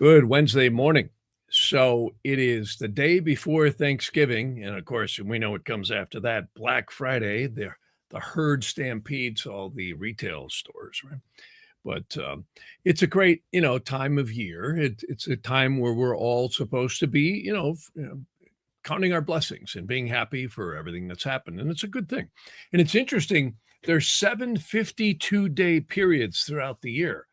Good Wednesday morning. So it is the day before Thanksgiving, and of course, we know what comes after that, Black Friday, the herd stampedes all the retail stores, right? But it's a great, time of year. It's a time where we're all supposed to be, counting our blessings and being happy for everything that's happened, and it's a good thing. And it's interesting. There's 752-day periods throughout the year.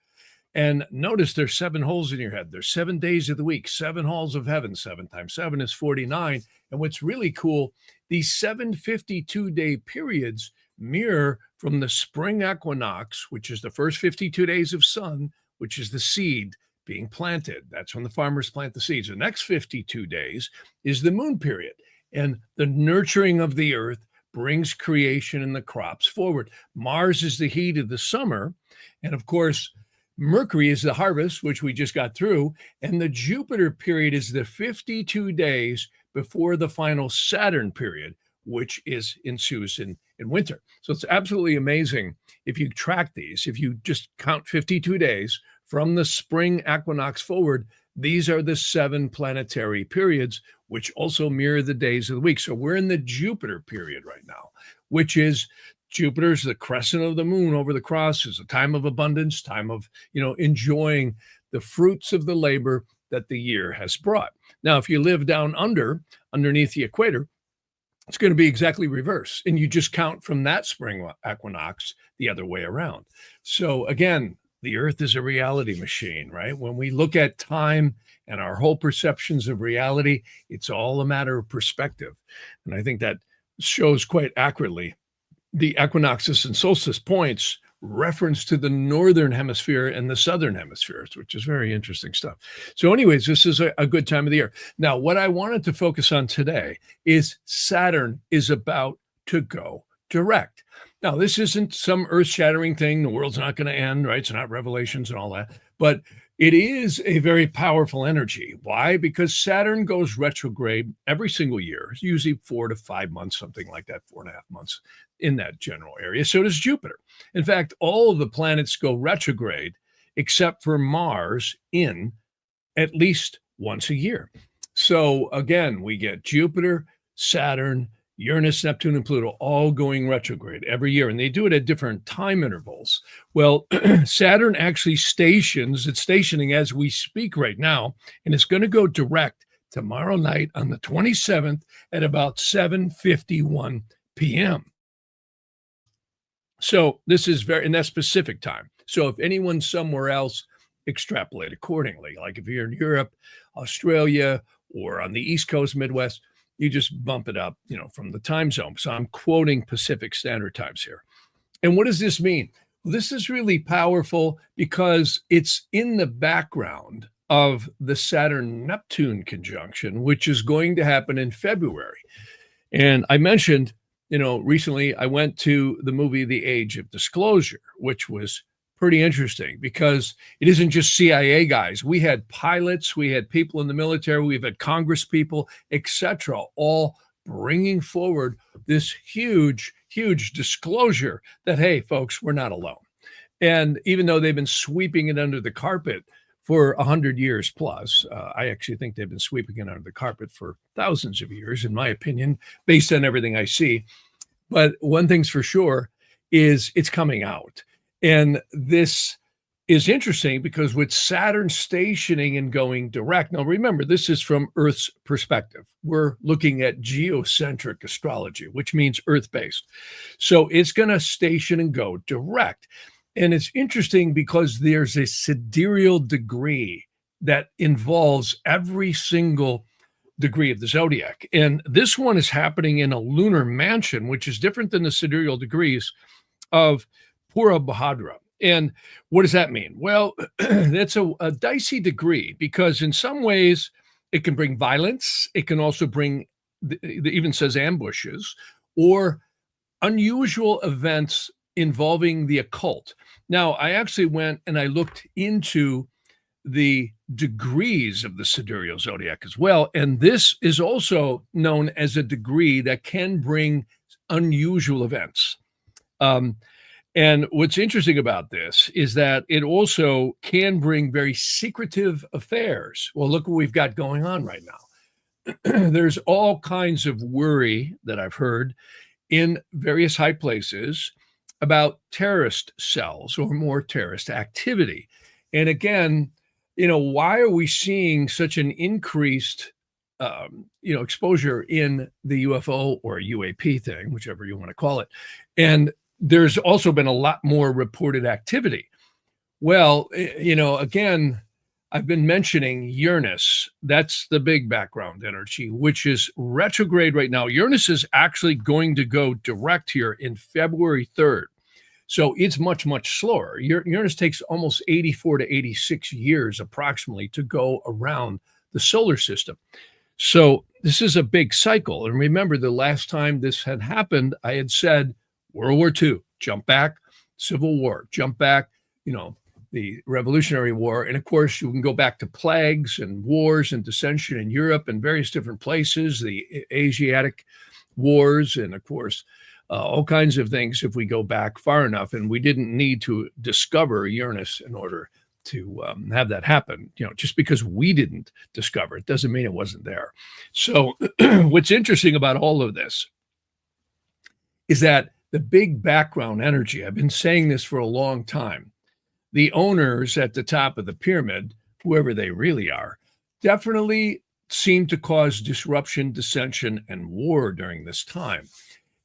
And notice there's 7 holes in your head. There's 7 days of the week, 7 halls of heaven. 7 times 7 is 49. And what's really cool, these 752-day periods mirror from the spring equinox, which is the first 52 days of sun, which is the seed being planted. That's when the farmers plant the seeds. The next 52 days is the moon period. And the nurturing of the earth brings creation and the crops forward. Mars is the heat of the summer. And of course, Mercury is the harvest, which we just got through, and the Jupiter period is the 52 days before the final Saturn period, which ensues in winter. So it's absolutely amazing if you track these. If you just count 52 days from the spring equinox forward, these are the 7 planetary periods, which also mirror the days of the week. So we're in the Jupiter period right now, which is Jupiter's the crescent of the moon over the cross, is a time of abundance, time of, enjoying the fruits of the labor that the year has brought. Now, if you live down underneath the equator, it's going to be exactly reverse. And you just count from that spring equinox the other way around. So again, the earth is a reality machine, right? When we look at time and our whole perceptions of reality, it's all a matter of perspective. And I think that shows quite accurately the equinoxes and solstice points reference to the northern hemisphere and the southern hemispheres, which is very interesting stuff. So anyways, this is a good time of the year. Now, what I wanted to focus on today is Saturn is about to go direct. Now, this isn't some earth-shattering thing. The world's not going to end, right? It's not Revelations and all that. But it is a very powerful energy. Why? Because Saturn goes retrograde every single year, usually 4 to 5 months, something like that, 4.5 months in that general area. So does Jupiter. In fact, all of the planets go retrograde except for Mars in at least once a year. So again, we get Jupiter, Saturn, Uranus, Neptune, and Pluto all going retrograde every year, and they do it at different time intervals. Well, Saturn actually it's stationing as we speak right now, and it's going to go direct tomorrow night on the 27th at about 7:51 p.m. So this is in that specific time. So if anyone's somewhere else, extrapolate accordingly. Like if you're in Europe, Australia, or on the East Coast, Midwest, you just bump it up, from the time zone. So I'm quoting Pacific Standard Times here. And what does this mean? Well, this is really powerful because it's in the background of the Saturn-Neptune conjunction, which is going to happen in February. And I mentioned, recently I went to the movie The Age of Disclosure, which was pretty interesting because it isn't just CIA guys. We had pilots, we had people in the military, we've had Congress people, etc., all bringing forward this huge, huge disclosure that, hey, folks, we're not alone. And even though they've been sweeping it under the carpet for 100 years plus, I actually think they've been sweeping it under the carpet for thousands of years, in my opinion, based on everything I see. But one thing's for sure is it's coming out. And this is interesting because with Saturn stationing and going direct, now remember, this is from Earth's perspective. We're looking at geocentric astrology, which means Earth-based. So it's going to station and go direct. And it's interesting because there's a sidereal degree that involves every single degree of the zodiac. And this one is happening in a lunar mansion, which is different than the sidereal degrees of Pura Bhadra. And what does that mean? Well, that's a dicey degree because in some ways it can bring violence. It can also bring, it even says ambushes or unusual events involving the occult. Now, I actually went and I looked into the degrees of the sidereal zodiac as well. And this is also known as a degree that can bring unusual events. And what's interesting about this is that it also can bring very secretive affairs. Well, look what we've got going on right now. There's all kinds of worry that I've heard in various high places about terrorist cells or more terrorist activity. And again, why are we seeing such an increased, exposure in the UFO or UAP thing, whichever you want to call it? And there's also been a lot more reported activity. Well, again, I've been mentioning Uranus. That's the big background energy, which is retrograde right now. Uranus is actually going to go direct here in February 3rd. So it's much, much slower. Uranus takes almost 84 to 86 years approximately to go around the solar system. So this is a big cycle. And remember, the last time this had happened, I had said World War II, jump back, Civil War, jump back, the Revolutionary War. And of course, you can go back to plagues and wars and dissension in Europe and various different places, the Asiatic wars, and of course, all kinds of things if we go back far enough. And we didn't need to discover Uranus in order to have that happen. Just because we didn't discover it doesn't mean it wasn't there. So what's interesting about all of this is that the big background energy, I've been saying this for a long time, the owners at the top of the pyramid, whoever they really are, definitely seem to cause disruption, dissension, and war during this time.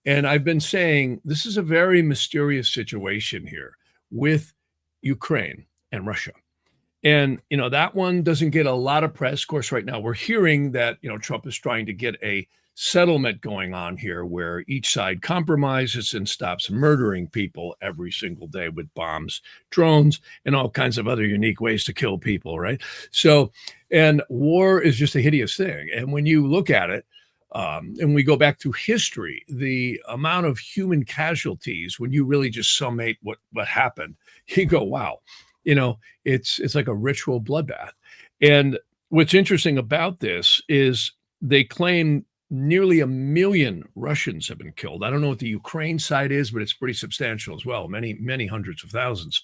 And I've been saying this is a very mysterious situation here with Ukraine and Russia. And, that one doesn't get a lot of press. Of course, right now we're hearing that, Trump is trying to get a settlement going on here where each side compromises and stops murdering people every single day with bombs, drones, and all kinds of other unique ways to kill people, right? So, and war is just a hideous thing. And when you look at it, and we go back through history, the amount of human casualties, when you really just summate what happened, you go, wow, it's like a ritual bloodbath. And what's interesting about this is they claim nearly 1 million Russians have been killed. I don't know what the Ukraine side is, but it's pretty substantial as well, many, many hundreds of thousands.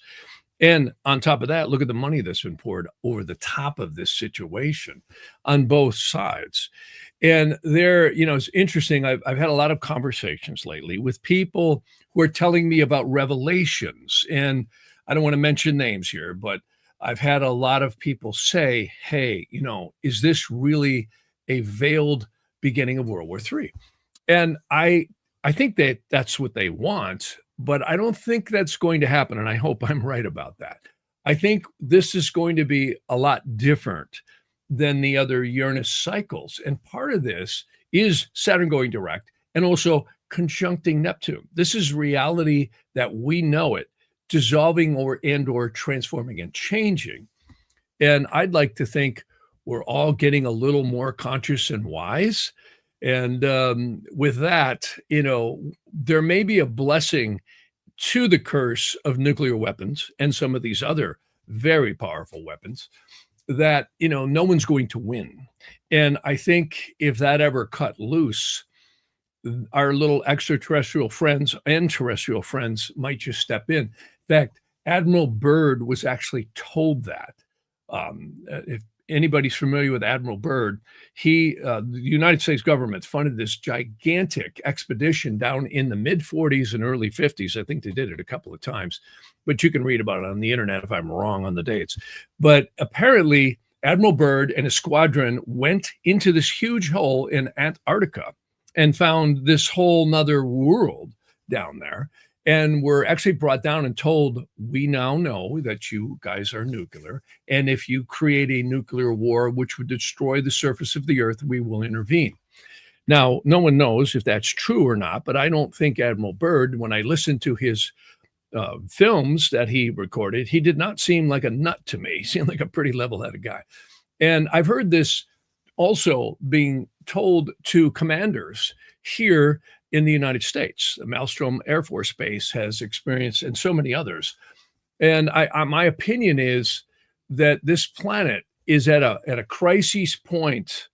And on top of that, look at the money that's been poured over the top of this situation on both sides. And there, it's interesting. I've had a lot of conversations lately with people who are telling me about revelations. And I don't want to mention names here, but I've had a lot of people say, hey, is this really a veiled beginning of World War III? And I think that that's what they want, but I don't think that's going to happen. And I hope I'm right about that. I think this is going to be a lot different than the other Uranus cycles. And part of this is Saturn going direct and also conjuncting Neptune. This is reality that we know it, dissolving or transforming and changing. And I'd like to think we're all getting a little more conscious and wise. And with that, there may be a blessing to the curse of nuclear weapons and some of these other very powerful weapons that, no one's going to win. And I think if that ever cut loose, our little extraterrestrial friends and terrestrial friends might just step in. In fact, Admiral Byrd was actually told that. If anybody's familiar with Admiral Byrd, the United States government funded this gigantic expedition down in the mid-40s and early 50s. I think they did it a couple of times, but you can read about it on the internet if I'm wrong on the dates. But apparently, Admiral Byrd and a squadron went into this huge hole in Antarctica and found this whole nother world down there, and were actually brought down and told, we now know that you guys are nuclear, and if you create a nuclear war which would destroy the surface of the earth, we will intervene. Now, no one knows if that's true or not, but I don't think Admiral Byrd, when I listened to his films that he recorded, he did not seem like a nut to me. He seemed like a pretty level-headed guy. And I've heard this also being told to commanders here in the United States. The Maelstrom Air Force Base has experienced, and so many others. And my opinion is that this planet is at a crisis point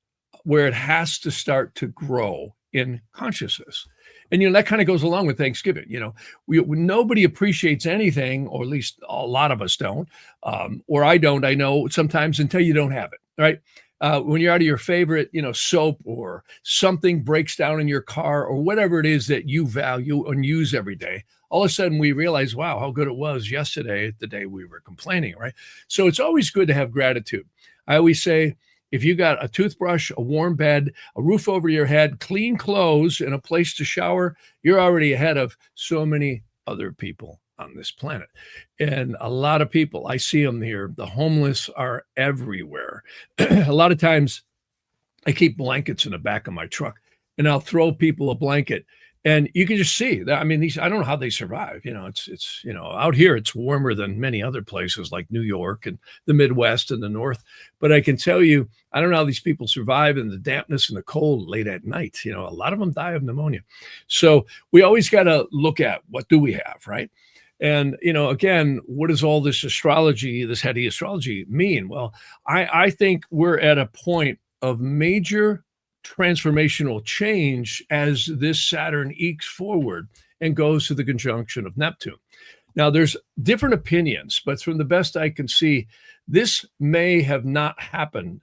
where it has to start to grow in consciousness. And, that kind of goes along with Thanksgiving. Nobody appreciates anything, or at least a lot of us don't, or I don't, I know sometimes, until you don't have it, right? When you're out of your favorite, soap, or something breaks down in your car, or whatever it is that you value and use every day, all of a sudden we realize, wow, how good it was yesterday, the day we were complaining, right? So it's always good to have gratitude. I always say, if you got a toothbrush, a warm bed, a roof over your head, clean clothes, and a place to shower, you're already ahead of so many other people on this planet. And a lot of people, I see them here, the homeless are everywhere. A lot of times I keep blankets in the back of my truck, and I'll throw people a blanket, and you can just see that. I mean, I don't know how they survive. It's out here, it's warmer than many other places like New York and the Midwest and the North. But I can tell you, I don't know how these people survive in the dampness and the cold late at night. A lot of them die of pneumonia. So we always got to look at, what do we have, right? And, again, what does all this astrology, this heady astrology mean? Well, I think we're at a point of major transformational change as this Saturn ekes forward and goes to the conjunction of Neptune. Now, there's different opinions, but from the best I can see, this may have not happened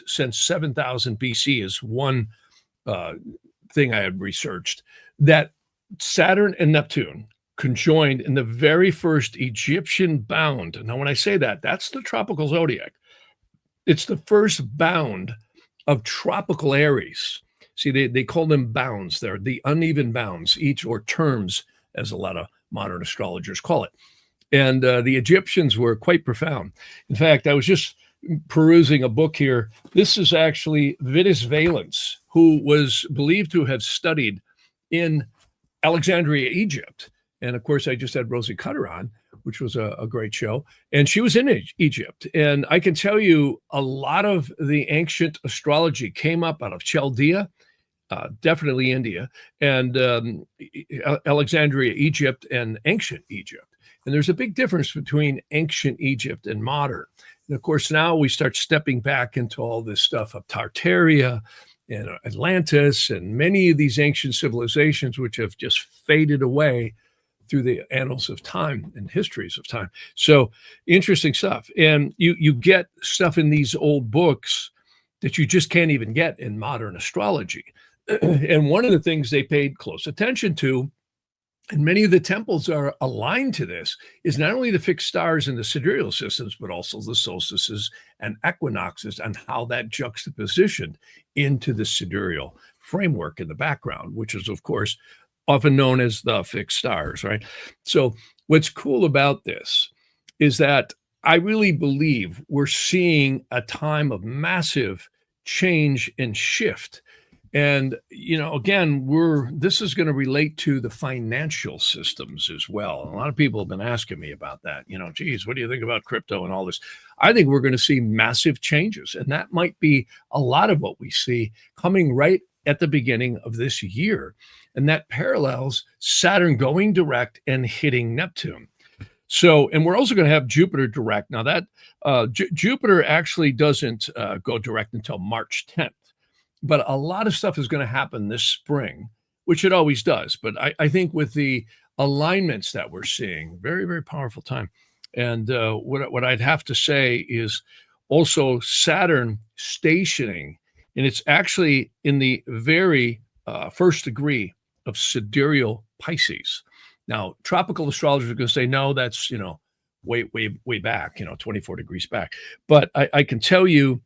since 7000 BC is one thing I had researched, that Saturn and Neptune conjoined in the very first Egyptian bound. Now, when I say that, that's the tropical zodiac. It's the first bound of tropical Aries. See, they call them bounds. They're the uneven bounds, or terms, as a lot of modern astrologers call it. And the Egyptians were quite profound. In fact, I was just perusing a book here. This is actually Vitus Valens, who was believed to have studied in Alexandria, Egypt. And of course, I just had Rosie Cutter on, which was a great show. And she was in Egypt. And I can tell you, a lot of the ancient astrology came up out of Chaldea, definitely India, and Alexandria, Egypt, and ancient Egypt. And there's a big difference between ancient Egypt and modern. And of course, now we start stepping back into all this stuff of Tartaria and Atlantis and many of these ancient civilizations, which have just faded away through the annals of time and histories of time. So interesting stuff. And you get stuff in these old books that you just can't even get in modern astrology. And one of the things they paid close attention to, and many of the temples are aligned to this, is not only the fixed stars in the sidereal systems, but also the solstices and equinoxes, and how that juxtapositioned into the sidereal framework in the background, which is, of course, often known as the fixed stars, right? So what's cool about this is that I really believe we're seeing a time of massive change and shift. And, again, this is going to relate to the financial systems as well. A lot of people have been asking me about that. Geez, what do you think about crypto and all this? I think we're going to see massive changes. And that might be a lot of what we see coming right at the beginning of this year. And that parallels Saturn going direct and hitting Neptune. So, and we're also going to have Jupiter direct. Now that Jupiter actually doesn't go direct until March 10th. But a lot of stuff is going to happen this spring, which it always does. But I think with the alignments that we're seeing, very, very powerful time. And what I'd have to say is also Saturn stationing, and it's actually in the very first degree of sidereal Pisces. Now, tropical astrologers are going to say, no, that's, way back, 24 degrees back. But I can tell you,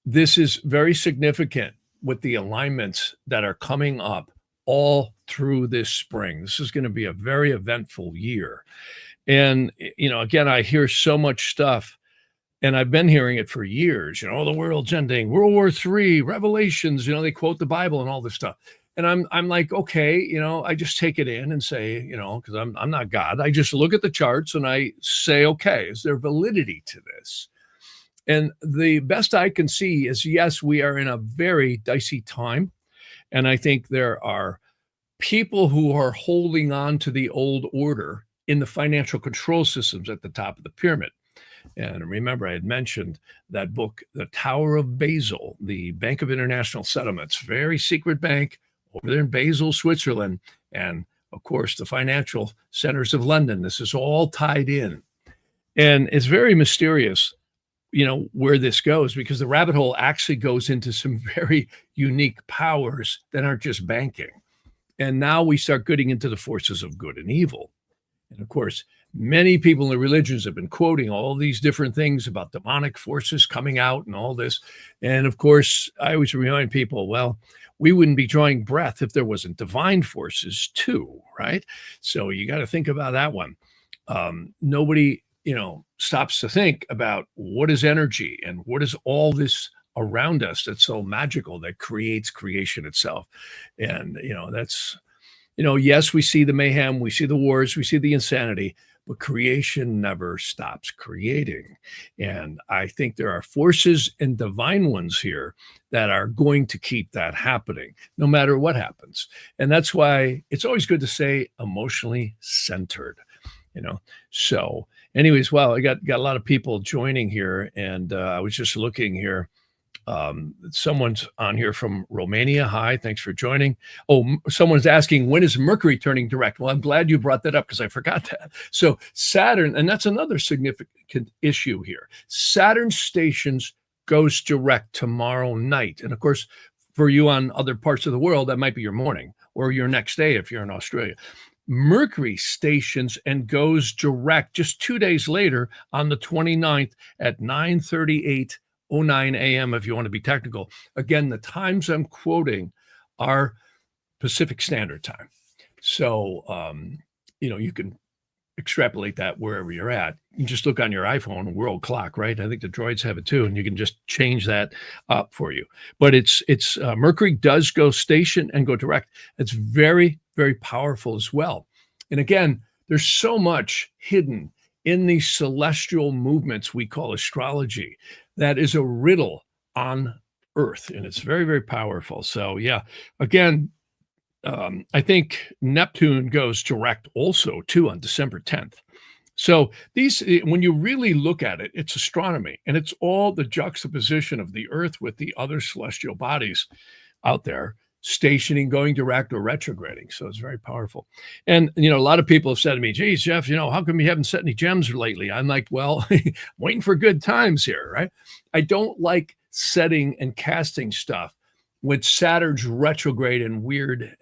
this is very significant with the alignments that are coming up all through this spring. This is going to be a very eventful year. And, again, I hear so much stuff, and I've been hearing it for years, the world's ending, World War III, Revelations, they quote the Bible and all this stuff. And I'm like, okay, I just take it in and say, because I'm not God. I just look at the charts and I say, okay, is there validity to this? And the best I can see is, yes, we are in a very dicey time. And I think there are people who are holding on to the old order in the financial control systems at the top of the pyramid. And remember, I had mentioned that book, The Tower of Basel, the Bank of International Settlements, very secret bank over there in Basel, Switzerland, and of course, the financial centers of London. This is all tied in. And it's very mysterious, where this goes, because the rabbit hole actually goes into some very unique powers that aren't just banking. And now we start getting into the forces of good and evil. And of course, many people in the religions have been quoting all these different things about demonic forces coming out and all this. And of course, I always remind people, well, we wouldn't be drawing breath if there wasn't divine forces too, right? So you got to think about that one. Nobody, stops to think about what is energy and what is all this around us that's so magical that creates creation itself. And, that's, yes, we see the mayhem, we see the wars, we see the insanity, but creation never stops creating. And I think there are forces and divine ones here that are going to keep that happening no matter what happens. And that's why it's always good to say emotionally centered. So anyways, wow, I got a lot of people joining here, and I was just looking here. Someone's on here from Romania. Hi, thanks for joining. Oh, someone's asking, when is Mercury turning direct? Well, I'm glad you brought that up because I forgot that. So Saturn, and that's another significant issue here. Saturn stations goes direct tomorrow night. And of course, for you on other parts of the world, that might be your morning or your next day if you're in Australia. Mercury stations and goes direct just 2 days later on the 29th at 9:38:09 a.m. if you want to be technical. Again, the times I'm quoting are Pacific Standard Time. So, you can extrapolate that wherever you're at. You just look on your iPhone, world clock, right? I think the droids have it too, and you can just change that up for you. But it's Mercury does go station and go direct. It's very, very powerful as well. And again, there's so much hidden in these celestial movements we call astrology that is a riddle on Earth, and it's very, very powerful. So yeah, again, I think Neptune goes direct also too on December 10th. So these, when you really look at it, it's astronomy, and it's all the juxtaposition of the Earth with the other celestial bodies out there, stationing, going direct, or retrograding. So it's very powerful. And, a lot of people have said to me, geez, Jeff, how come you haven't set any gems lately? I'm like, well, waiting for good times here, right? I don't like setting and casting stuff with Saturn's retrograde and weird,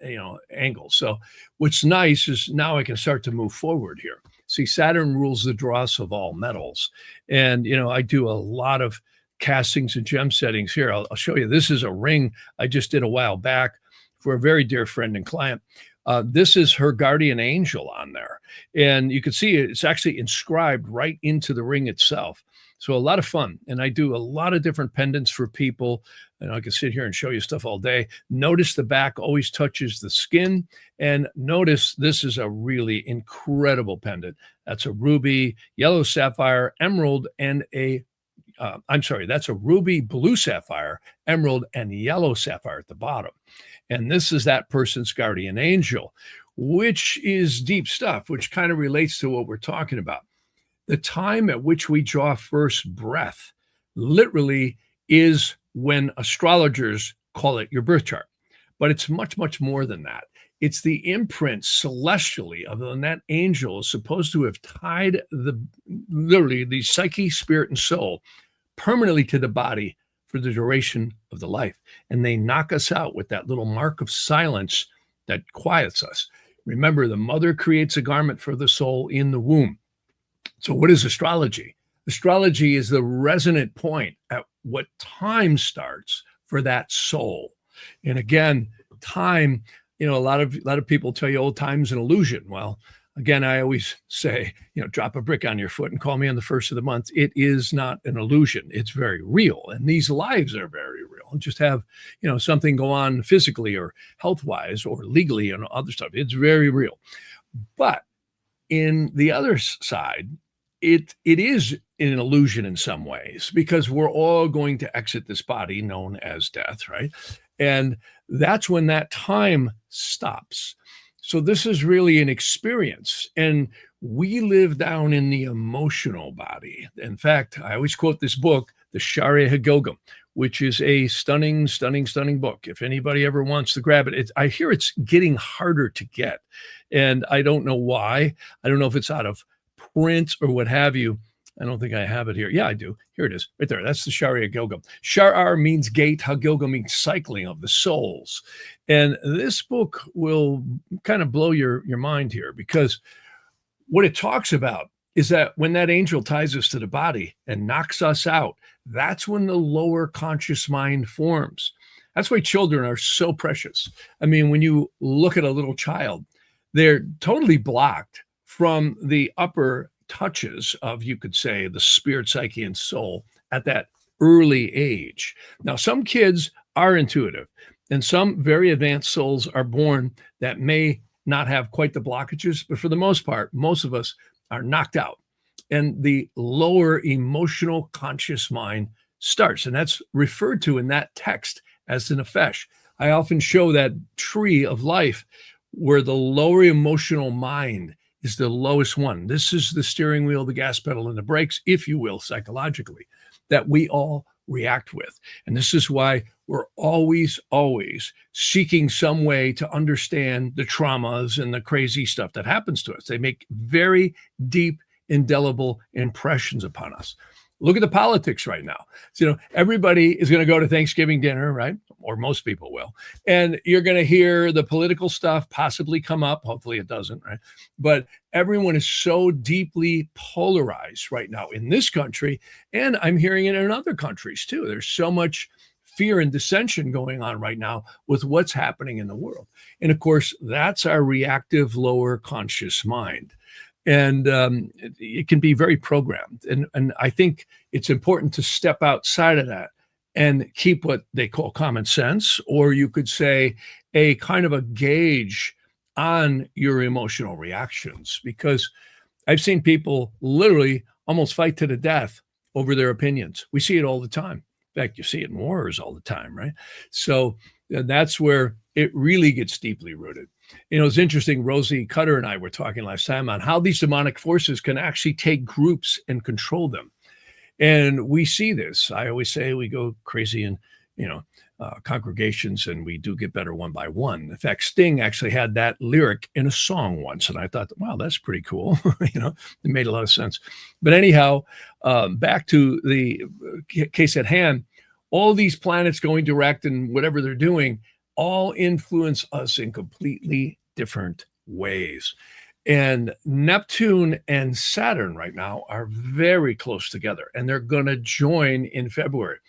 angles. So what's nice is now I can start to move forward here. See, Saturn rules the dross of all metals. And, I do a lot of castings and gem settings here. I'll show you. This is a ring I just did a while back for a very dear friend and client. This is her guardian angel on there. And you can see it's actually inscribed right into the ring itself. So a lot of fun. And I do a lot of different pendants for people. And I can sit here and show you stuff all day. Notice the back always touches the skin. And notice this is a really incredible pendant. That's a ruby, yellow sapphire, emerald, and that's a ruby, blue sapphire, emerald, and yellow sapphire at the bottom. And this is that person's guardian angel, which is deep stuff, which kind of relates to what we're talking about. The time at which we draw first breath literally is when astrologers call it your birth chart. But it's much, much more than that. It's the imprint celestially of when that angel is supposed to have tied literally the psyche, spirit, and soul permanently to the body for the duration of the life. And they knock us out with that little mark of silence that quiets us. Remember, the mother creates a garment for the soul in the womb. So what is astrology? Astrology is the resonant point at what time starts for that soul. And again, time, a lot of people tell you, time's an illusion. Well, again, I always say, drop a brick on your foot and call me on the first of the month. It is not an illusion. It's very real. And these lives are very real. Just have, something go on physically or health-wise or legally and other stuff. It's very real. But in the other side, it is an illusion in some ways, because we're all going to exit this body known as death, right? And that's when that time stops. So this is really an experience. And we live down in the emotional body. In fact, I always quote this book, The Sharia Hagilgum, which is a stunning, stunning, stunning book. If anybody ever wants to grab it, I hear it's getting harder to get. And I don't know why. I don't know if it's out of print or what have you. I don't think I have it here. Yeah, I do. Here it is, right there. That's the Sharia Gilgum. Shar means gate. Hagilgum means cycling of the souls. And this book will kind of blow your mind here, because what it talks about is that when that angel ties us to the body and knocks us out, that's when the lower conscious mind forms. That's why children are so precious. I mean, when you look at a little child, they're totally blocked from the upper touches of, you could say, the spirit, psyche, and soul at that early age. Now, some kids are intuitive, and some very advanced souls are born that may not have quite the blockages, but for the most part, most of us are knocked out. And the lower emotional conscious mind starts, and that's referred to in that text as the nefesh. I often show that tree of life where the lower emotional mind is the lowest one. This is the steering wheel, the gas pedal, and the brakes, if you will, psychologically, that we all react with. And this is why we're always, always seeking some way to understand the traumas and the crazy stuff that happens to us. They make very deep, indelible impressions upon us. Look at the politics right now. So, everybody is going to go to Thanksgiving dinner, right? Or most people will. And you're going to hear the political stuff possibly come up. Hopefully it doesn't, right? But everyone is so deeply polarized right now in this country. And I'm hearing it in other countries too. There's so much fear and dissension going on right now with what's happening in the world. And of course, that's our reactive lower conscious mind. And it can be very programmed. And I think it's important to step outside of that and keep what they call common sense, or you could say a kind of a gauge on your emotional reactions, because I've seen people literally almost fight to the death over their opinions. We see it all the time. In fact, you see it in wars all the time, right? So that's where it really gets deeply rooted. It's interesting. Rosie Cutter and I were talking last time on how these demonic forces can actually take groups and control them. And we see this. I always say we go crazy in, congregations, and we do get better one by one. In fact, Sting actually had that lyric in a song once, and I thought, wow, that's pretty cool. It made a lot of sense. But anyhow, back to the case at hand, all these planets going direct and whatever they're doing all influence us in completely different ways. And Neptune and Saturn right now are very close together, and they're going to join in February.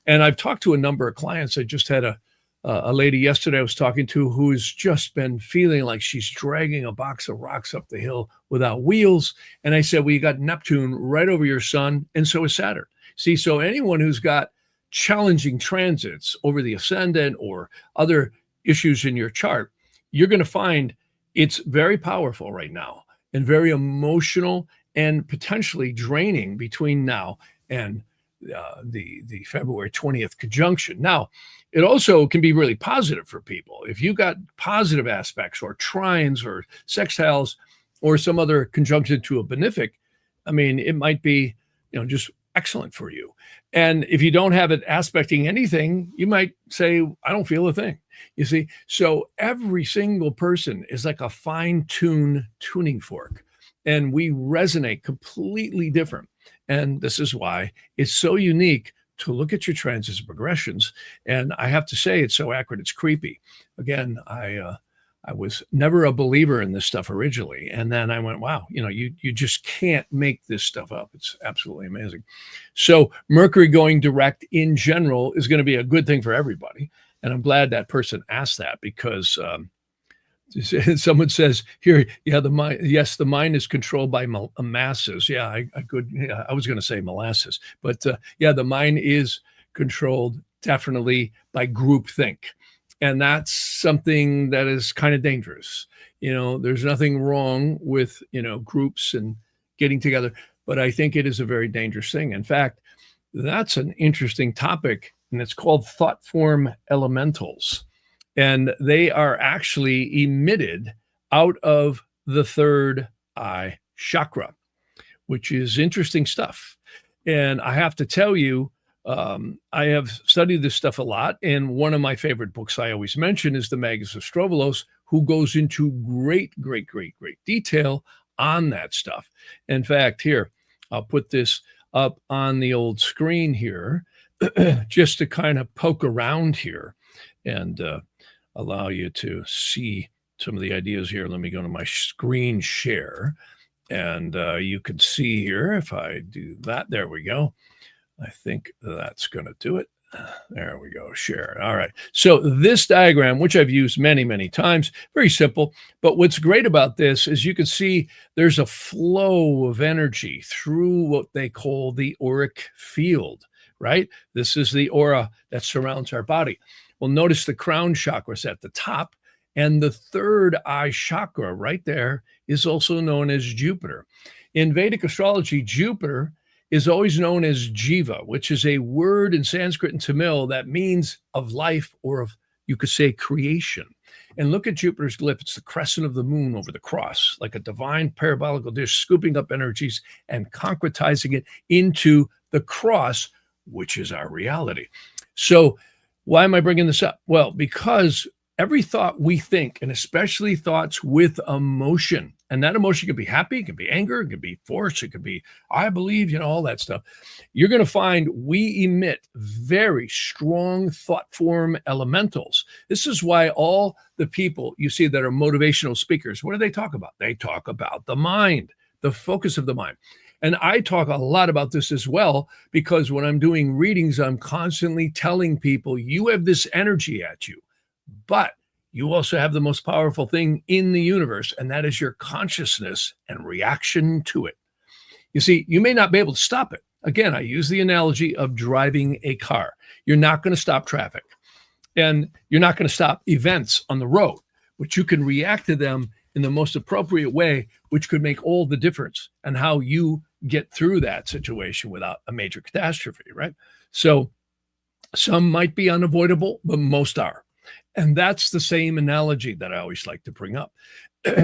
And I've talked to a number of clients. I just had a lady yesterday I was talking to who's just been feeling like she's dragging a box of rocks up the hill without wheels. And I said, well, you got Neptune right over your sun, and so is Saturn. See, so anyone who's got challenging transits over the ascendant or other issues in your chart, you're going to find it's very powerful right now and very emotional and potentially draining between now and the February 20th conjunction. Now, it also can be really positive for people. If you got positive aspects or trines or sextiles or some other conjunction to a benefic, I mean, it might be, just excellent for you. And if you don't have it aspecting anything, you might say, I don't feel a thing. You see, so every single person is like a fine-tuned tuning fork, and we resonate completely different. And this is why it's so unique to look at your transits and progressions. And I have to say, it's so accurate, it's creepy. Again, I was never a believer in this stuff originally. And then I went, wow, you just can't make this stuff up. It's absolutely amazing. So Mercury going direct in general is going to be a good thing for everybody. And I'm glad that person asked that, because someone says here, yeah, the mind, yes, the mind is controlled by masses. Yeah, I was going to say molasses, but yeah, the mind is controlled definitely by groupthink. And that's something that is kind of dangerous. There's nothing wrong with, groups and getting together, but I think it is a very dangerous thing. In fact, that's an interesting topic, and it's called thought form elementals. And they are actually emitted out of the third eye chakra, which is interesting stuff. And I have to tell you, I have studied this stuff a lot. And one of my favorite books I always mention is the Magus Astrovolos, who goes into great detail on that stuff. In fact, here, I'll put this up on the old screen here just to kind of poke around here and allow you to see some of the ideas here. Let me go to my screen share. And you can see here, if I do that, there we go. I think that's going to do it. There we go, share. All right. So this diagram, which I've used many times, very simple. But what's great about this is you can see there's a flow of energy through what they call the auric field, right? This is the aura that surrounds our body. Well, notice the crown chakra is at the top. And the third eye chakra right there is also known as Jupiter. In Vedic astrology, Jupiter is always known as Jiva, which is a word in Sanskrit and Tamil that means of life, or of, you could say, creation. And look at Jupiter's glyph. It's the crescent of the moon over the cross, like a divine parabolical dish, scooping up energies and concretizing it into the cross, which is our reality. So why am I bringing this up? Well, because every thought we think, and especially thoughts with emotion, and that emotion could be happy, it could be anger, it could be force, it could be, I believe, all that stuff. You're going to find we emit very strong thought form elementals. This is why all the people you see that are motivational speakers, what do they talk about? They talk about the mind, the focus of the mind. And I talk a lot about this as well, because when I'm doing readings, I'm constantly telling people, you have this energy at you. But you also have the most powerful thing in the universe, and that is your consciousness and reaction to it. You see, you may not be able to stop it. Again, I use the analogy of driving a car. You're not going to stop traffic, and you're not going to stop events on the road, but you can react to them in the most appropriate way, which could make all the difference in how you get through that situation without a major catastrophe, right? So some might be unavoidable, but most are. And that's the same analogy that I always like to bring up.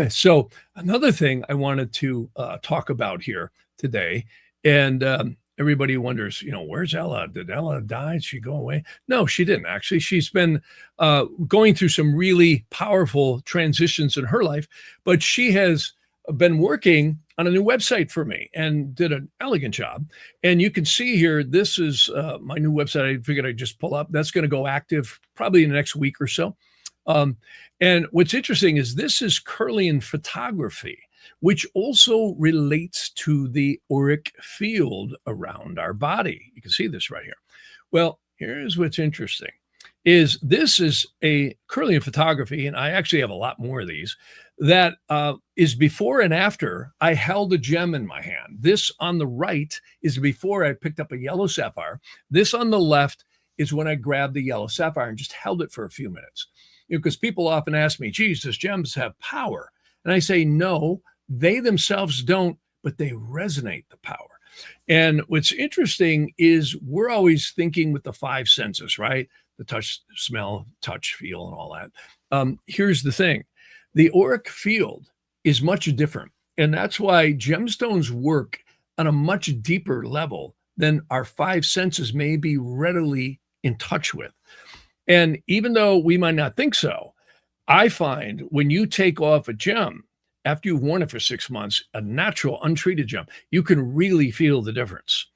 So another thing I wanted to talk about here today, and everybody wonders, where's Ella? Did Ella die? Did she go away? No, she didn't. Actually, she's been going through some really powerful transitions in her life, but she has been working on a new website for me and did an elegant job. And you can see here, this is my new website. I figured I'd just pull up. That's going to go active probably in the next week or so. And what's interesting is this is Kirlian photography, which also relates to the auric field around our body. You can see this right here. Well, here's what's interesting is this is a Kirlian photography, and I actually have a lot more of these, that is before and after I held a gem in my hand. This on the right is before I picked up a yellow sapphire. This on the left is when I grabbed the yellow sapphire and just held it for a few minutes. Because people often ask me, geez, does gems have power? And I say, no, they themselves don't, but they resonate the power. And what's interesting is we're always thinking with the five senses, right? The touch, smell, touch, feel, and all that. Here's the thing. The auric field is much different. And that's why gemstones work on a much deeper level than our five senses may be readily in touch with. And even though we might not think so, I find when you take off a gem, after you've worn it for 6 months, a natural, untreated gem, you can really feel the difference.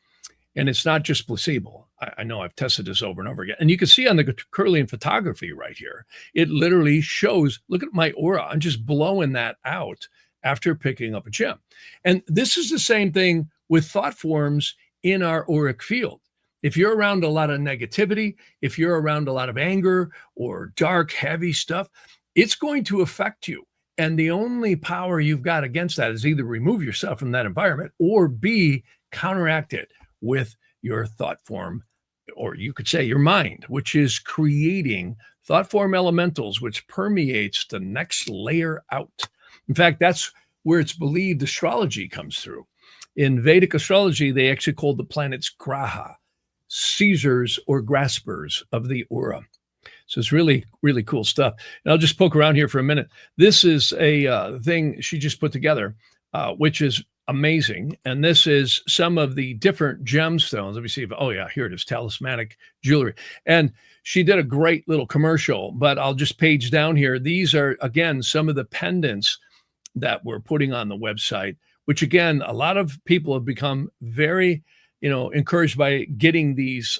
And it's not just placebo. I know I've tested this over and over again. And you can see on the Kirlian photography right here, it literally shows, look at my aura. I'm just blowing that out after picking up a gem. And this is the same thing with thought forms in our auric field. If you're around a lot of negativity, if you're around a lot of anger or dark, heavy stuff, it's going to affect you. And the only power you've got against that is either remove yourself from that environment or B, counteract it with your thought form, or you could say your mind, which is creating thought form elementals, which permeates the next layer out. In fact, that's where it's believed astrology comes through. In Vedic astrology, they actually called the planets graha, seizers or graspers of the aura. So it's really, really cool stuff. And I'll just poke around here for a minute. This is a thing she just put together which is amazing. And this is some of the different gemstones. Let me see if, oh yeah, here it is, talismanic jewelry. And she did a great little commercial, but I'll just page down here. These are, again, some of the pendants that we're putting on the website, which again, a lot of people have become very, encouraged by getting these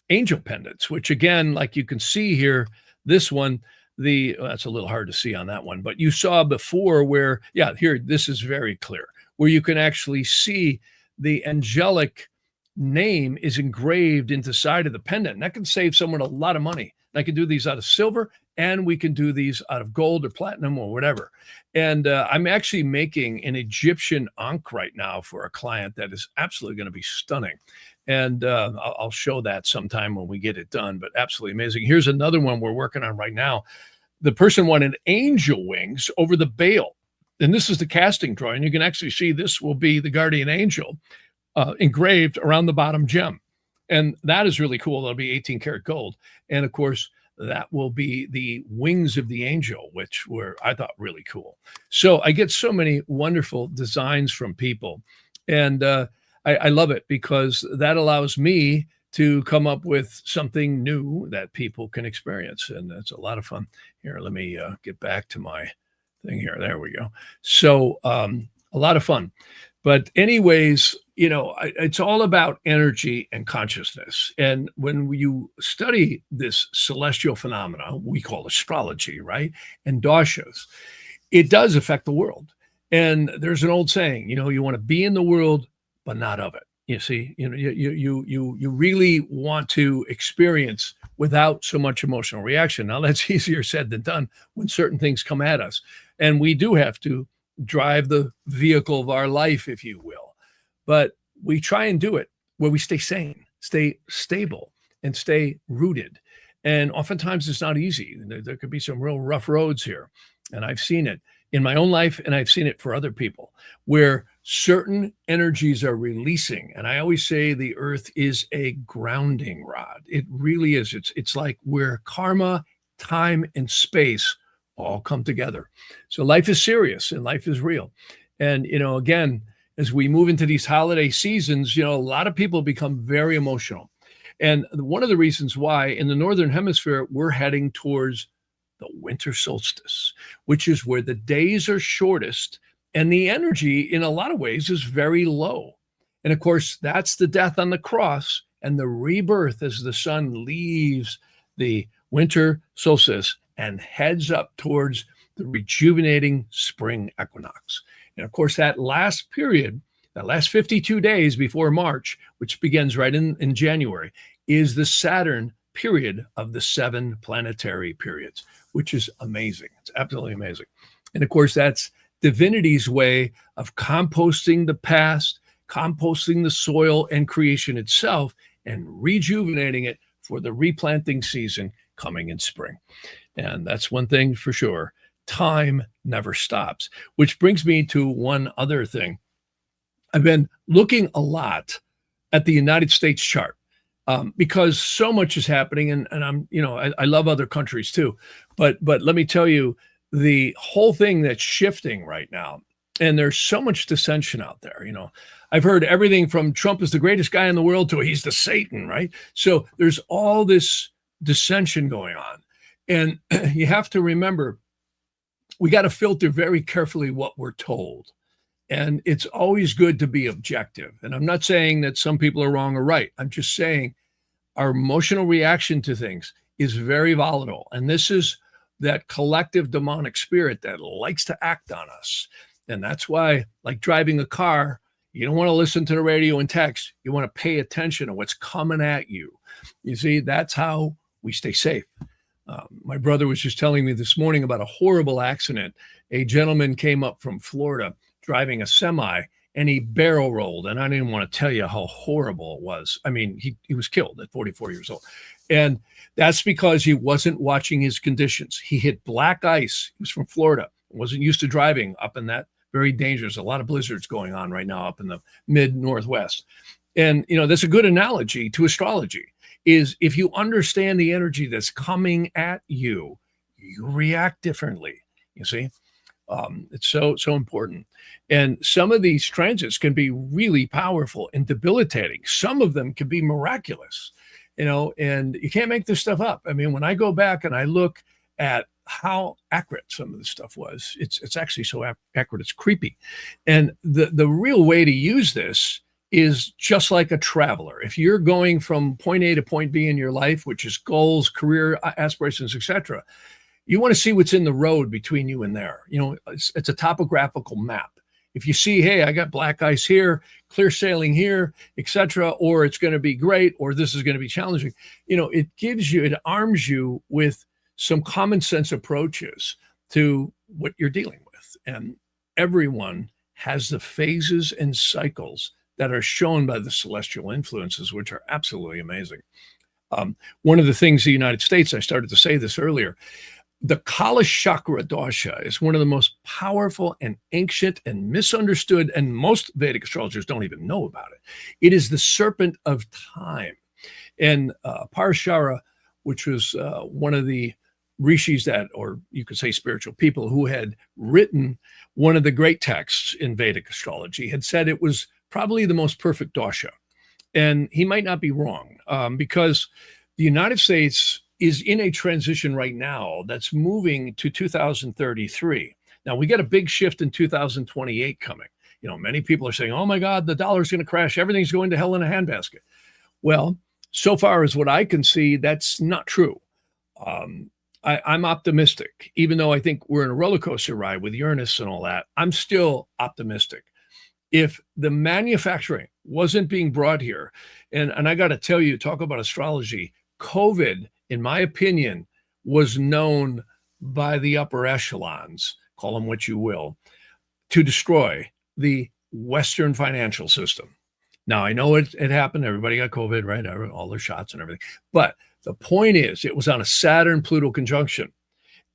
angel pendants, which again, like you can see here, this one, that's a little hard to see on that one, but you saw before where, yeah, here, this is very clear, where you can actually see the angelic name is engraved into the side of the pendant. And that can save someone a lot of money. And I can do these out of silver, and we can do these out of gold or platinum or whatever. And I'm actually making an Egyptian ankh right now for a client that is absolutely going to be stunning. And I'll show that sometime when we get it done, but absolutely amazing. Here's another one we're working on right now. The person wanted angel wings over the bail. And this is the casting drawing. You can actually see this will be the guardian angel engraved around the bottom gem. And that is really cool. That'll be 18 karat gold. And of course, that will be the wings of the angel, which were, I thought, really cool. So I get so many wonderful designs from people. And I love it because that allows me to come up with something new that people can experience. And that's a lot of fun. Here, let me get back to my thing here. There we go. So a lot of fun. But anyways, it's all about energy and consciousness. And when you study this celestial phenomena, we call astrology, right? And doshas, it does affect the world. And there's an old saying, you want to be in the world, but not of it. You see, you really want to experience without so much emotional reaction. Now, that's easier said than done when certain things come at us. And we do have to drive the vehicle of our life, if you will. But we try and do it where we stay sane, stay stable, and stay rooted. And oftentimes it's not easy. There could be some real rough roads here. And I've seen it in my own life, and I've seen it for other people, where certain energies are releasing. And I always say the earth is a grounding rod. It really is. It's like where karma, time, and space all come together. So life is serious and life is real. And, again, as we move into these holiday seasons, a lot of people become very emotional. And one of the reasons why in the Northern Hemisphere, we're heading towards the winter solstice, which is where the days are shortest and the energy in a lot of ways is very low. And of course, that's the death on the cross and the rebirth as the sun leaves the winter solstice and heads up towards the rejuvenating spring equinox. And of course, that last period, that last 52 days before March, which begins right in January, is the Saturn period of the 7 planetary periods, which is amazing. It's absolutely amazing. And of course, that's divinity's way of composting the past, composting the soil and creation itself, and rejuvenating it for the replanting season coming in spring. And that's one thing for sure. Time never stops, which brings me to one other thing. I've been looking a lot at the United States chart because so much is happening. And I'm, I love other countries too. But let me tell you, the whole thing that's shifting right now, and there's so much dissension out there. I've heard everything from Trump is the greatest guy in the world to he's the Satan, right? So there's all this dissension going on. And you have to remember, we got to filter very carefully what we're told. And it's always good to be objective. And I'm not saying that some people are wrong or right. I'm just saying our emotional reaction to things is very volatile. And this is that collective demonic spirit that likes to act on us. And that's why, like driving a car, you don't want to listen to the radio and text. You want to pay attention to what's coming at you. You see, that's how we stay safe. My brother was just telling me this morning about a horrible accident. A gentleman came up from Florida driving a semi and he barrel rolled. And I didn't want to tell you how horrible it was. I mean, he was killed at 44 years old. And that's because he wasn't watching his conditions. He hit black ice. He was from Florida, wasn't used to driving up in that very dangerous. A lot of blizzards going on right now up in the mid Northwest. And, that's a good analogy to astrology. Is if you understand the energy that's coming at you, you react differently. You see, It's so important. And some of these transits can be really powerful and debilitating. Some of them can be miraculous, and you can't make this stuff up. I mean, when I go back and I look at how accurate some of this stuff was, it's actually so accurate, it's creepy. And the real way to use this is just like a traveler. If you're going from point A to point B in your life, which is goals, career aspirations, etc., you want to see what's in the road between you and there. It's a topographical map. If you see, hey, I got black ice here, clear sailing here, etc., or it's going to be great, or this is going to be challenging, it arms you with some common sense approaches to what you're dealing with. And everyone has the phases and cycles that are shown by the celestial influences, which are absolutely amazing. One of the things the United States, I started to say this earlier, the Kala Chakra Dosha is one of the most powerful and ancient and misunderstood, and most Vedic astrologers don't even know about it. It is the serpent of time. And Parashara, which was one of the rishis or you could say spiritual people who had written one of the great texts in Vedic astrology, had said it was probably the most perfect dosha. And he might not be wrong, because the United States is in a transition right now that's moving to 2033. Now, we get a big shift in 2028 coming. Many people are saying, oh my God, the dollar's going to crash. Everything's going to hell in a handbasket. Well, so far as what I can see, that's not true. I'm optimistic, even though I think we're in a roller coaster ride with Uranus and all that. I'm still optimistic. If the manufacturing wasn't being brought here, and I got to tell you, talk about astrology, COVID, in my opinion, was known by the upper echelons, call them what you will, to destroy the Western financial system. Now, I know it happened. Everybody got COVID, right? All their shots and everything. But the point is, it was on a Saturn-Pluto conjunction.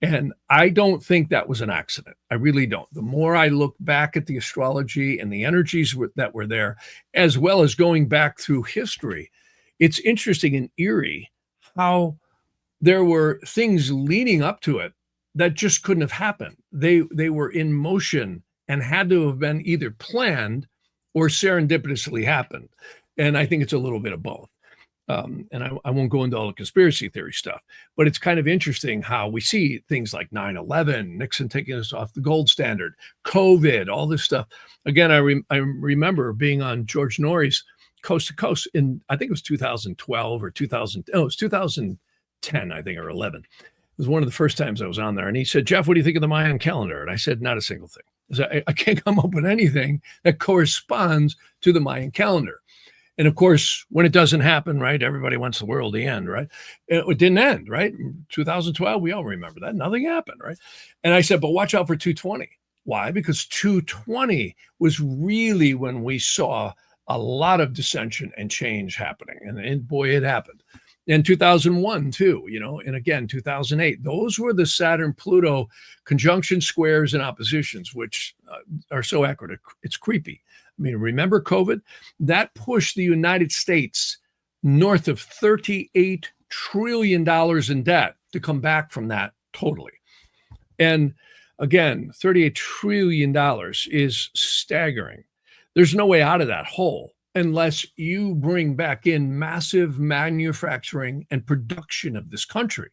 And I don't think that was an accident. I really don't. The more I look back at the astrology and the energies that were there, as well as going back through history, it's interesting and eerie how there were things leading up to it that just couldn't have happened. They were in motion and had to have been either planned or serendipitously happened. And I think it's a little bit of both. And I won't go into all the conspiracy theory stuff, but it's kind of interesting how we see things like 9/11, Nixon taking us off the gold standard, COVID, all this stuff. Again, I remember being on George Norrie's Coast to Coast in, I think it was 2012 or 2000. Oh, it was 2010, I think, or 11. It was one of the first times I was on there. And he said, Jeff, what do you think of the Mayan calendar? And I said, not a single thing. I can't come up with anything that corresponds to the Mayan calendar. And of course, when it doesn't happen, right, everybody wants the world to end, right? It didn't end, right? 2012, we all remember that. Nothing happened, right? And I said, but watch out for 220. Why? Because 220 was really when we saw a lot of dissension and change happening. And boy, it happened. In 2001, too, and again, 2008. Those were the Saturn-Pluto conjunction squares and oppositions, which are so accurate. It's creepy. I mean, remember COVID? That pushed the United States north of $38 trillion in debt to come back from that totally. And again, $38 trillion is staggering. There's no way out of that hole unless you bring back in massive manufacturing and production of this country.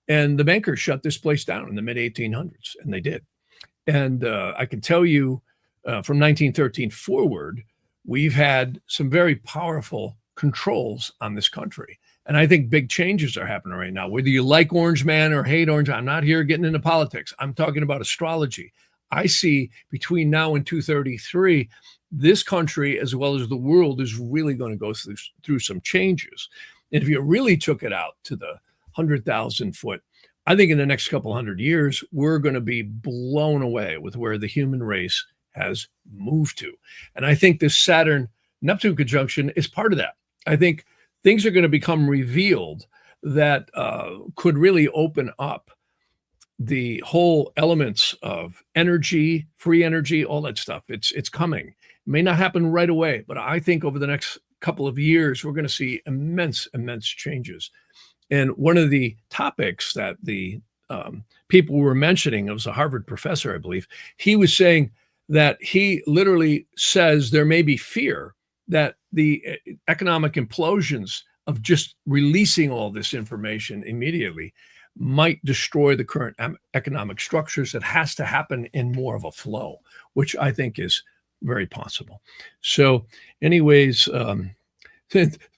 And the bankers shut this place down in the mid-1800s, and they did. And I can tell you, from 1913 forward, we've had some very powerful controls on this country. And I think big changes are happening right now. Whether you like Orange Man or hate Orange, I'm not here getting into politics. I'm talking about astrology. I see between now and 233, this country, as well as the world, is really going to go through some changes. And if you really took it out to the 100,000 foot, I think in the next couple hundred years, we're going to be blown away with where the human race has moved to. And I think this Saturn-Neptune conjunction is part of that. I think things are going to become revealed that could really open up the whole elements of energy, free energy, all that stuff. It's coming. It may not happen right away, but I think over the next couple of years, we're going to see immense changes. And one of the topics that the people were mentioning, it was a Harvard professor, I believe, he was saying that he literally says there may be fear that the economic implosions of just releasing all this information immediately might destroy the current economic structures. That has to happen in more of a flow, which I think is very possible. So anyways,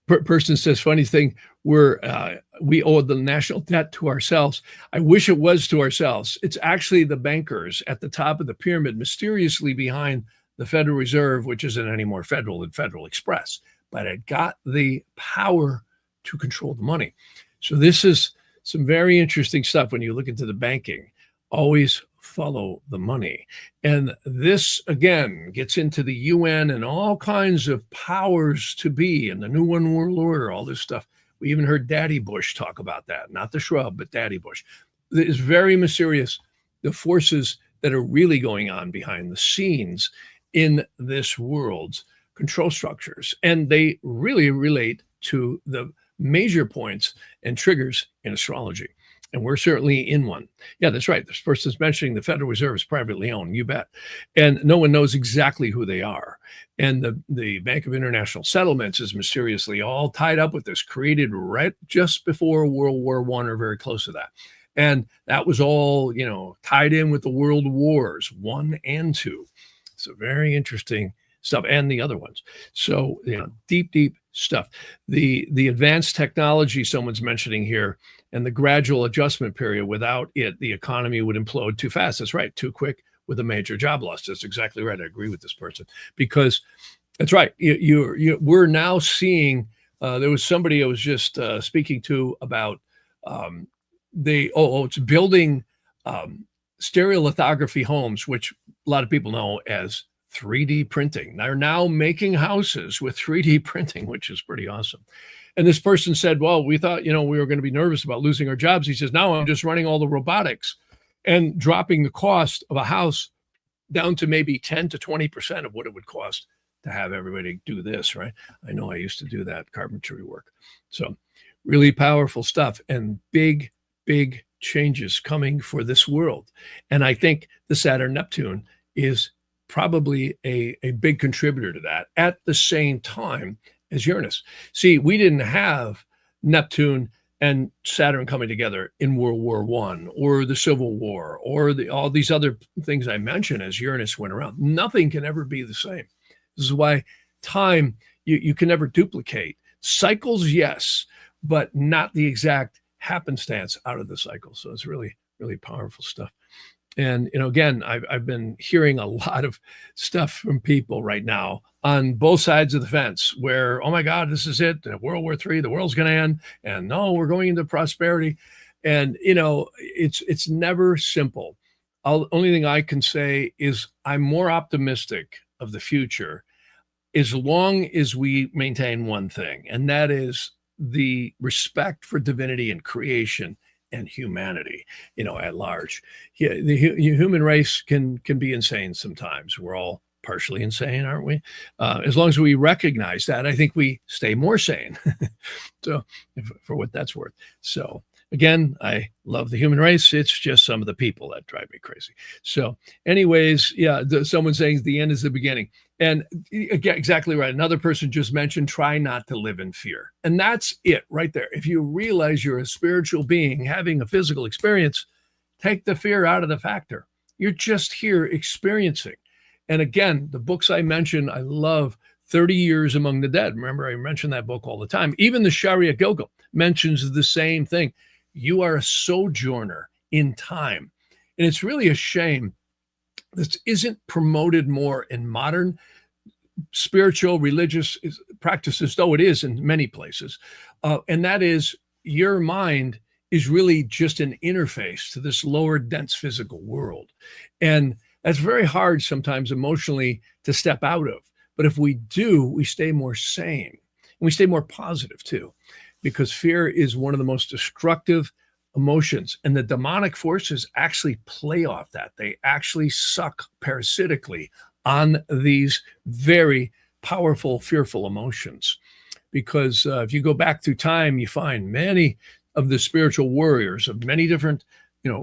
person says, funny thing, we owe the national debt to ourselves. I wish it was to ourselves. It's actually the bankers at the top of the pyramid, mysteriously behind the Federal Reserve, which isn't any more federal than Federal Express, but it got the power to control the money. So this is some very interesting stuff when you look into the banking. Always follow the money. And this, again, gets into the UN and all kinds of powers to be and the New One World Order, all this stuff. We even heard Daddy Bush talk about that, not the shrub, but Daddy Bush. It's very mysterious, the forces that are really going on behind the scenes in this world's control structures. And they really relate to the major points and triggers in astrology. And we're certainly in one. Yeah, that's right. This person's mentioning the Federal Reserve is privately owned, you bet. And no one knows exactly who they are. And the Bank of International Settlements is mysteriously all tied up with this, created right just before World War I or very close to that. And that was all, tied in with the world wars, 1 and 2. So very interesting stuff, and the other ones. So, deep stuff. The advanced technology someone's mentioning here, and the gradual adjustment period. Without it, the economy would implode too fast. That's right, too quick with a major job loss. That's exactly right. I agree with this person, because that's right. We're now seeing. There was somebody I was just speaking to about it's building stereolithography homes, which a lot of people know as 3D printing. They're now making houses with 3D printing, which is pretty awesome. And this person said, well, we thought, we were going to be nervous about losing our jobs. He says, now I'm just running all the robotics and dropping the cost of a house down to maybe 10 to 20% of what it would cost to have everybody do this, right? I know I used to do that carpentry work. So really powerful stuff and big changes coming for this world. And I think the Saturn-Neptune is probably a big contributor to that at the same time as Uranus. See, we didn't have Neptune and Saturn coming together in World War I or the Civil War or all these other things I mentioned as Uranus went around. Nothing can ever be the same. This is why time, you can never duplicate. Cycles, yes, but not the exact happenstance out of the cycle. So it's really powerful stuff. And, again, I've been hearing a lot of stuff from people right now on both sides of the fence where, oh my God, this is it. World War III, the world's going to end. And no, we're going into prosperity. And, it's never simple. Only thing I can say is I'm more optimistic of the future as long as we maintain one thing, and that is the respect for divinity and creation and humanity, at large. Yeah, the human race can be insane sometimes. We're all partially insane, aren't we? As long as we recognize that, I think we stay more sane. So, for what that's worth. So, again, I love the human race. It's just some of the people that drive me crazy. So, anyways, yeah, someone saying the end is the beginning. And again, exactly right. Another person just mentioned, try not to live in fear. And that's it right there. If you realize you're a spiritual being having a physical experience, take the fear out of the factor. You're just here experiencing. And again, the books I mentioned, I love 30 Years Among the Dead. Remember, I mention that book all the time. Even the Sharia Gilgal mentions the same thing. You are a sojourner in time. And it's really a shame this isn't promoted more in modern spiritual, religious practices, though it is in many places. And that is, your mind is really just an interface to this lower, dense physical world. And that's very hard sometimes emotionally to step out of. But if we do, we stay more sane. And we stay more positive too, because fear is one of the most destructive emotions, and the demonic forces actually play off that. They actually suck parasitically on these very powerful, fearful emotions. Because if you go back through time, you find many of the spiritual warriors of many different,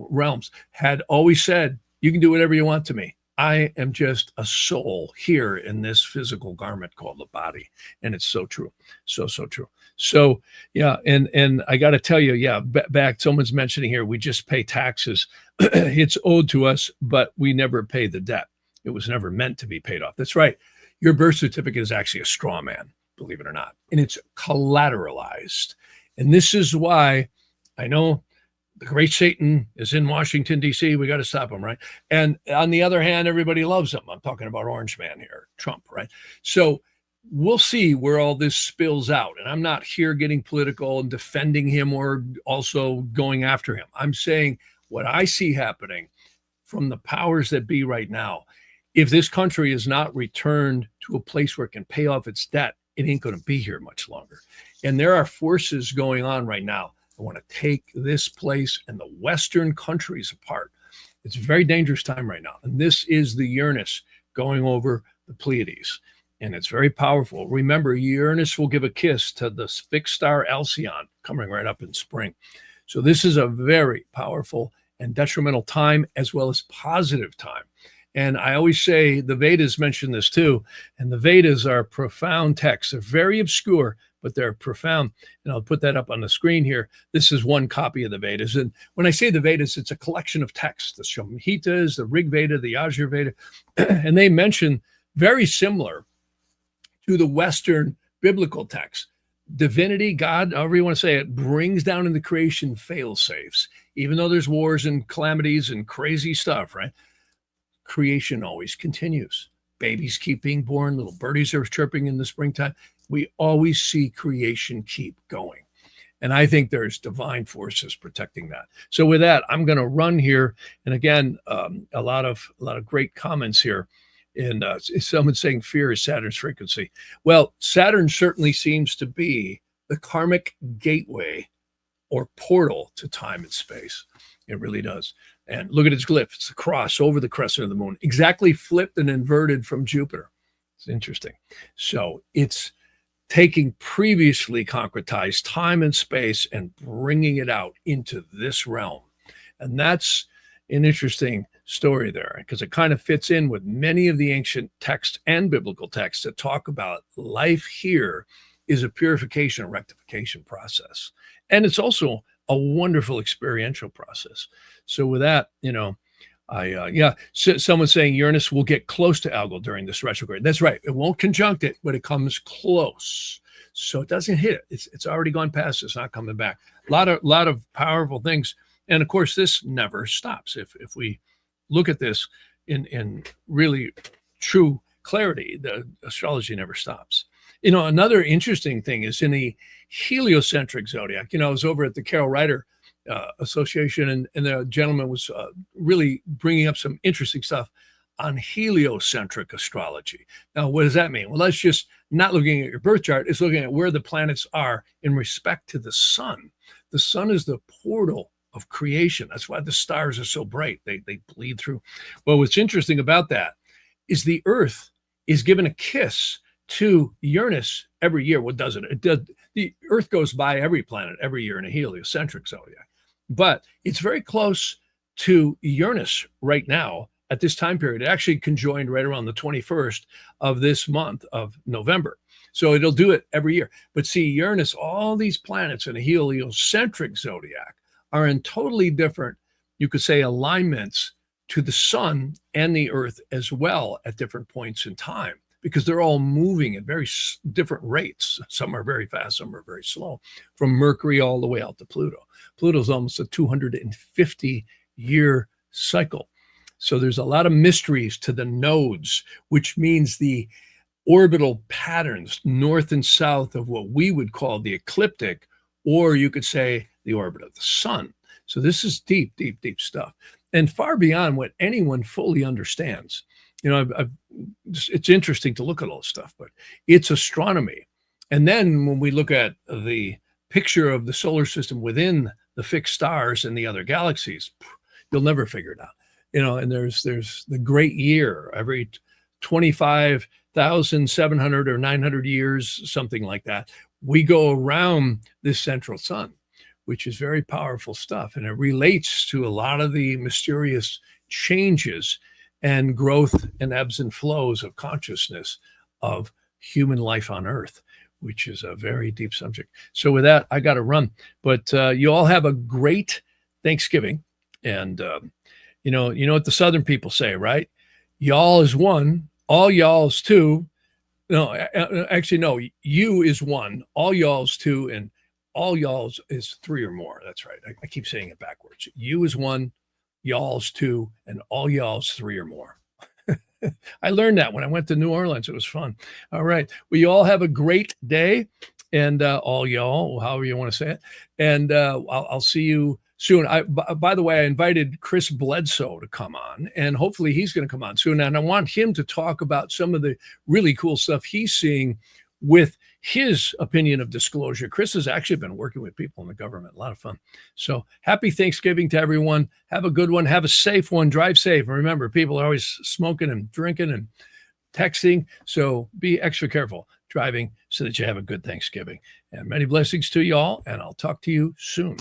realms, had always said, you can do whatever you want to me. I am just a soul here in this physical garment called the body. And it's so true. So true. So, yeah. And I got to tell you, yeah, back, someone's mentioning here, we just pay taxes. It's owed to us, but we never pay the debt. It was never meant to be paid off. That's right. Your birth certificate is actually a straw man, believe it or not. And it's collateralized. And this is why I know the great Satan is in Washington, D.C. We got to stop him, right? And on the other hand, everybody loves him. I'm talking about Orange Man here, Trump, right? So we'll see where all this spills out. And I'm not here getting political and defending him or also going after him. I'm saying what I see happening from the powers that be right now, if this country is not returned to a place where it can pay off its debt, it ain't going to be here much longer. And there are forces going on right now. I want to take this place and the Western countries apart. It's a very dangerous time right now. And this is the Uranus going over the Pleiades. And it's very powerful. Remember, Uranus will give a kiss to the fixed star Alcyon coming right up in spring. So this is a very powerful and detrimental time, as well as positive time. And I always say the Vedas mention this too. And the Vedas are profound texts. They're very obscure, but they're profound. And I'll put that up on the screen here. This is one copy of the Vedas. And when I say the Vedas, it's a collection of texts, the Samhitas, the Rig Veda, the Yajur Veda. And they mention very similar to the Western biblical texts. Divinity, God, however you want to say it, brings down in the creation fail-safes. Even though there's wars and calamities and crazy stuff, right? Creation always continues. Babies keep being born. Little birdies are chirping in the springtime. We always see creation keep going. And I think there's divine forces protecting that. So with that, I'm going to run here. And again, a lot of great comments here. And someone saying fear is Saturn's frequency. Well, Saturn certainly seems to be the karmic gateway or portal to time and space. It really does. And look at its glyph. It's the cross over the crescent of the moon, exactly flipped and inverted from Jupiter. It's interesting. So it's taking previously concretized time and space and bringing it out into this realm. And that's an interesting story there, because it kind of fits in with many of the ancient texts and biblical texts that talk about life here is a purification and rectification process. And it's also a wonderful experiential process. So with that, someone's saying Uranus will get close to Algol during this retrograde. That's right. It won't conjunct it, but it comes close. So it doesn't hit it. It's already gone past. It's not coming back. A lot of powerful things. And of course, this never stops. If we look at this in really true clarity, the astrology never stops. Another interesting thing is in the heliocentric zodiac. I was over at the Carol Reiter Association, and the gentleman was really bringing up some interesting stuff on heliocentric astrology. Now, what does that mean? Well, that's just not looking at your birth chart. It's looking at where the planets are in respect to the sun. The sun is the portal of creation. That's why the stars are so bright. They bleed through. Well, what's interesting about that is the Earth is given a kiss to Uranus every year. What does it? It does. The Earth goes by every planet every year in a heliocentric zodiac, but it's very close to Uranus right now at this time period. It actually conjoined right around the 21st of this month of November. So it'll do it every year. But see, Uranus, all these planets in a heliocentric zodiac are in totally different, you could say, alignments to the sun and the Earth as well at different points in time, because they're all moving at very different rates. Some are very fast, some are very slow, from Mercury all the way out to Pluto. Pluto's almost a 250-year cycle. So there's a lot of mysteries to the nodes, which means the orbital patterns north and south of what we would call the ecliptic, or you could say the orbit of the sun. So this is deep, deep, deep stuff, and far beyond what anyone fully understands. It's interesting to look at all this stuff, but it's astronomy. And then when we look at the picture of the solar system within the fixed stars and the other galaxies, you'll never figure it out. And there's the great year every 25,700 or 900 years, something like that. We go around this central sun. which is very powerful stuff. And it relates to a lot of the mysterious changes and growth and ebbs and flows of consciousness of human life on Earth, which is a very deep subject. So with that, I got to run. But you all have a great Thanksgiving. And you know what the Southern people say, right? Y'all is one, all y'all is two. No, actually, no. You is one, all y'all's two, and all y'all's is three or more. That's right. I keep saying it backwards. You is one, y'all's two, and all y'all's three or more. I learned that when I went to New Orleans. It was fun. All right. Well, you all have a great day, and all y'all, however you want to say it. And I'll see you soon. By the way, I invited Chris Bledsoe to come on, and hopefully he's going to come on soon. And I want him to talk about some of the really cool stuff he's seeing with his opinion of disclosure. Chris has actually been working with people in the government. A lot of fun. So happy Thanksgiving to everyone. Have a good one. Have a safe one. Drive safe. And remember, people are always smoking and drinking and texting. So be extra careful driving so that you have a good Thanksgiving. And many blessings to you all. And I'll talk to you soon.